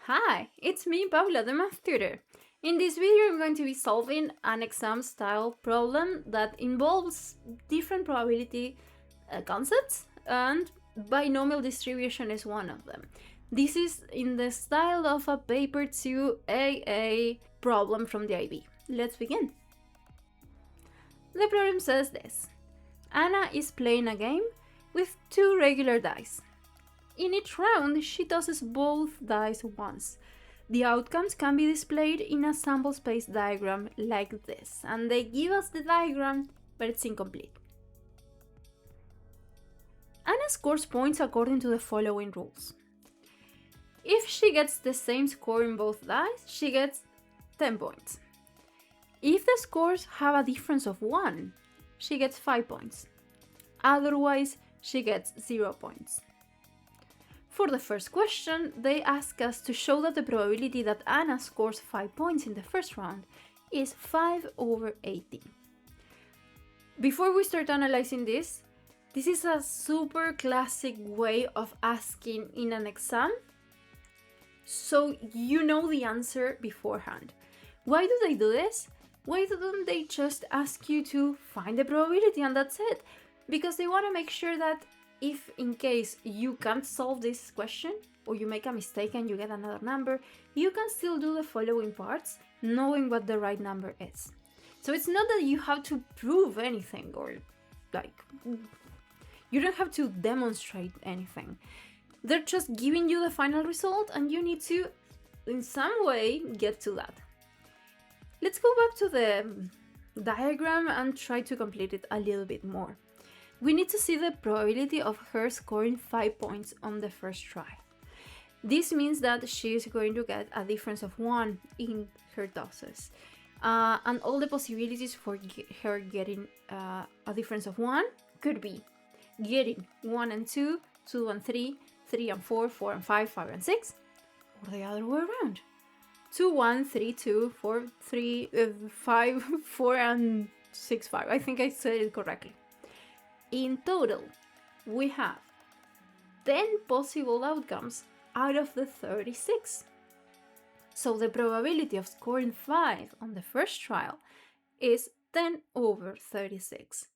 Hi, it's me, Paula, the math tutor. In this video, I'm going to be solving an exam-style problem that involves different probability concepts, and binomial distribution is one of them. This is in the style of a paper 2AA problem from the IB. Let's begin. The problem says this. Anna is playing a game with two regular dice. In each round, she tosses both dice once. The outcomes can be displayed in a sample space diagram like this, and they give us the diagram, but it's incomplete. Anna scores points according to the following rules. If she gets the same score in both dice, she gets 10 points. If the scores have a difference of 1, she gets 5 points. Otherwise, she gets 0 points. For the first question, they ask us to show that the probability that Anna scores 5 points in the first round is 5/18. Before we start analyzing this is a super classic way of asking in an exam, so you know the answer beforehand. Why do they do this? Why don't they just ask you to find the probability and that's it? Because they want to make sure that if in case you can't solve this question, or you make a mistake and you get another number, you can still do the following parts, knowing what the right number is. So it's not that you have to prove anything, or you don't have to demonstrate anything. They're just giving you the final result and you need to, in some way, get to that. Let's go back to the diagram and try to complete it a little bit more. We need to see the probability of her scoring 5 points on the first try. This means that she is going to get a difference of 1 in her tosses. And all the possibilities for her getting a difference of 1 could be getting 1 and 2, 2 and 3, 3 and 4, 4 and 5, 5 and 6, or the other way around. 2, 1, 3, 2, 4, 3, 5, 4 and 6, 5. I think I said it correctly. In total, we have 10 possible outcomes out of the 36. So the probability of scoring 5 on the first trial is 10/36.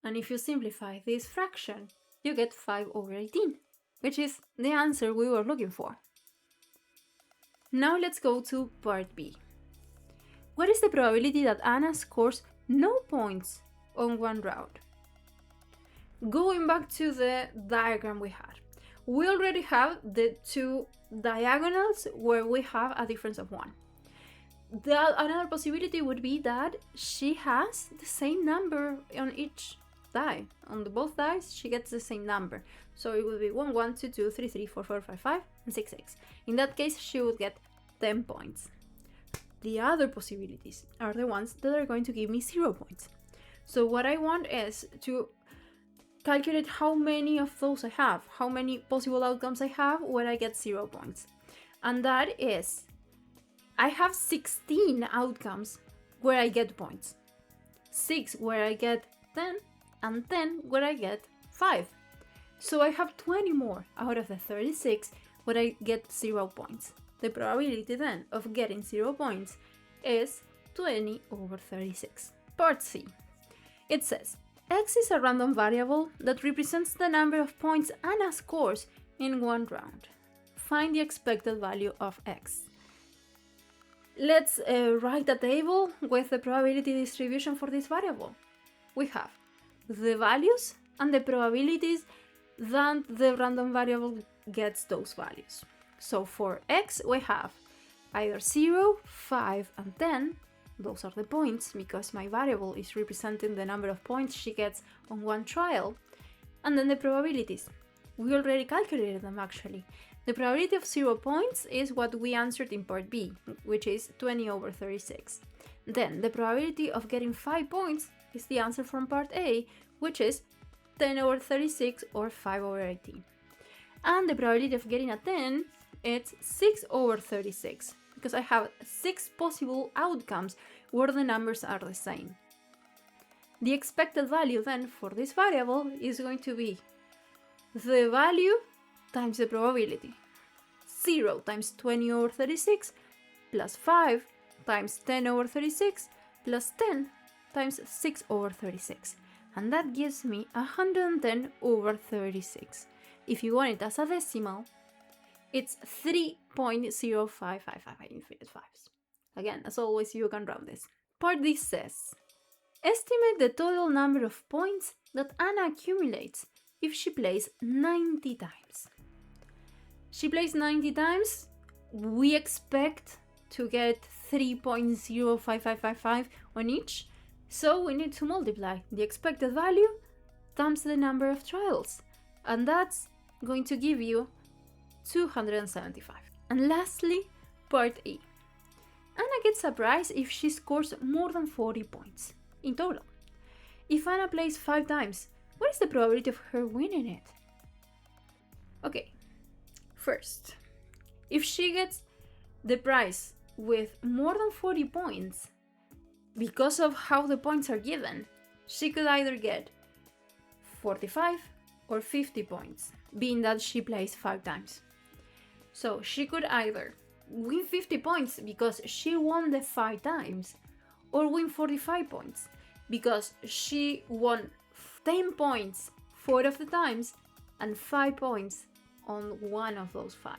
And if you simplify this fraction, you get 5/18, which is the answer we were looking for. Now let's go to part B. What is the probability that Anna scores no points on one round? Going back to the diagram we had, we already have the two diagonals where we have a difference of 1. Another possibility would be that she has the same number on each die. On both dies, she gets the same number. So it would be 1, 1, 2, 2, 3, 3, 4, 4, 5, 5, and 6, 6. In that case, she would get 10 points. The other possibilities are the ones that are going to give me 0 points. So what I want is to calculate how many of those I have, how many possible outcomes I have where I get 0 points. And that is, I have 16 outcomes where I get points, 6 where I get 10, and 10 where I get 5. So I have 20 more out of the 36 where I get 0 points. The probability then of getting 0 points is 20/36. Part C. It says, X is a random variable that represents the number of points Anna scores in one round. Find the expected value of X. Let's write a table with the probability distribution for this variable. We have the values and the probabilities that the random variable gets those values. So for X, we have either 0, 5, and 10. Those are the points, because my variable is representing the number of points she gets on one trial. And then the probabilities. We already calculated them, actually. The probability of 0 points is what we answered in part B, which is 20/36. Then the probability of getting 5 points is the answer from part A, which is 10/36 or 5/18. And the probability of getting a 10, it's 6/36. Because I have 6 possible outcomes where the numbers are the same. The expected value then for this variable is going to be the value times the probability. 0 times 20 over 36 plus 5 times 10 over 36 plus 10 times 6 over 36. And that gives me 110 over 36. If you want it as a decimal, it's 3.0555 infinite fives. Again, as always, you can round this. Part D says, estimate the total number of points that Anna accumulates if she plays 90 times. She plays 90 times, we expect to get 3.05555 on each, so we need to multiply the expected value times the number of trials, and that's going to give you 275. And lastly, part E. Anna gets a prize if she scores more than 40 points in total. If Anna plays 5 times, what is the probability of her winning it? Okay, first, if she gets the prize with more than 40 points, because of how the points are given, she could either get 45 or 50 points, being that she plays 5 times. So she could either win 50 points because she won the 5 times, or win 45 points because she won 10 points 4 of the times and 5 points on one of those 5.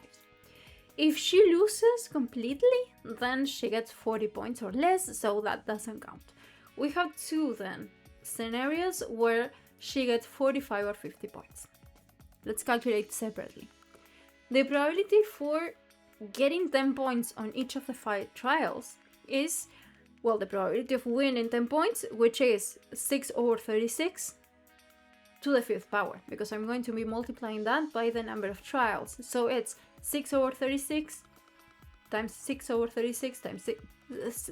If she loses completely, then she gets 40 points or less, so that doesn't count. We have 2 then scenarios where she gets 45 or 50 points. Let's calculate separately. The probability for getting 10 points on each of the 5 trials is, well, the probability of winning 10 points, which is 6 over 36 to the 5th power, because I'm going to be multiplying that by the number of trials. So it's 6 over 36 times 6 over 36 times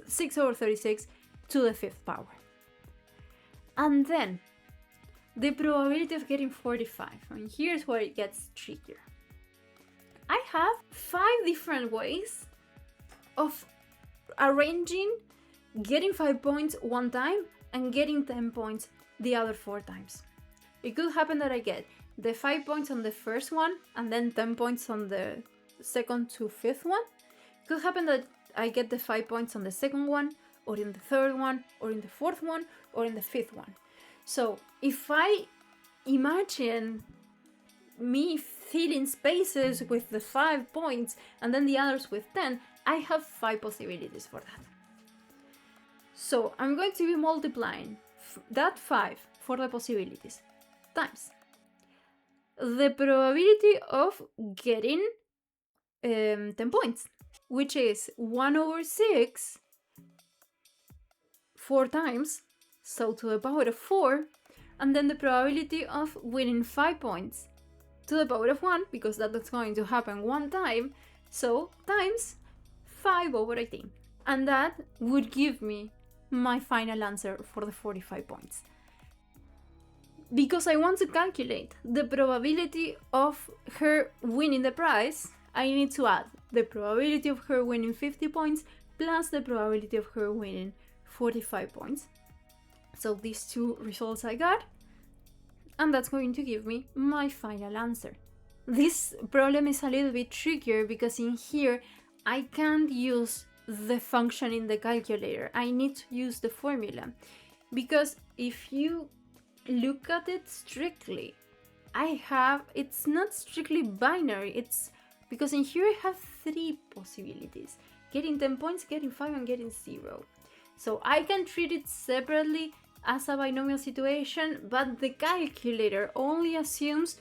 6 over 36 to the 5th power. And then the probability of getting 45, and here's where it gets trickier. I have 5 different ways of arranging getting 5 points one time and getting 10 points the other 4 times. It could happen that I get the 5 points on the first one and then 10 points on the second to 5th one. It could happen that I get the 5 points on the second one, or in the third one, or in the 4th one, or in the 5th one. So if I imagine me filling spaces with the 5 points and then the others with 10, I have 5 possibilities for that. So I'm going to be multiplying that 5 for the possibilities times the probability of getting 10 points, which is 1 over 6 4 times, so to the power of 4, and then the probability of winning 5 points to the power of 1, because that's going to happen one time, so times 5 over 18. And that would give me my final answer for the 45 points. Because I want to calculate the probability of her winning the prize, I need to add the probability of her winning 50 points plus the probability of her winning 45 points. So these 2 results I got, and that's going to give me my final answer. This problem is a little bit trickier because in here I can't use the function in the calculator. I need to use the formula, because if you look at it strictly, it's not strictly binary. It's because in here I have 3 possibilities: getting 10 points, getting 5, and getting 0. So I can treat it separately as a binomial situation, but the calculator only assumes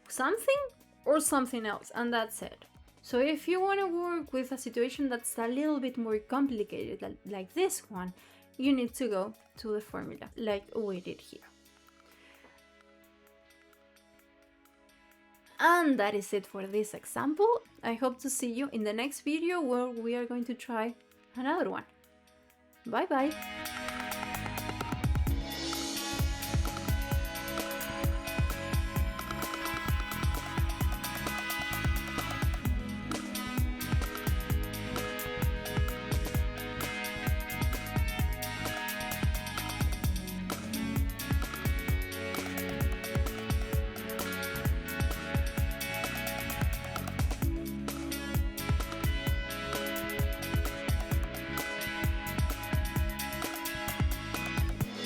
something or something else, and that's it. So if you want to work with a situation that's a little bit more complicated, like this one, you need to go to the formula, like we did here. And that is it for this example. I hope to see you in the next video where we are going to try another one. Bye bye!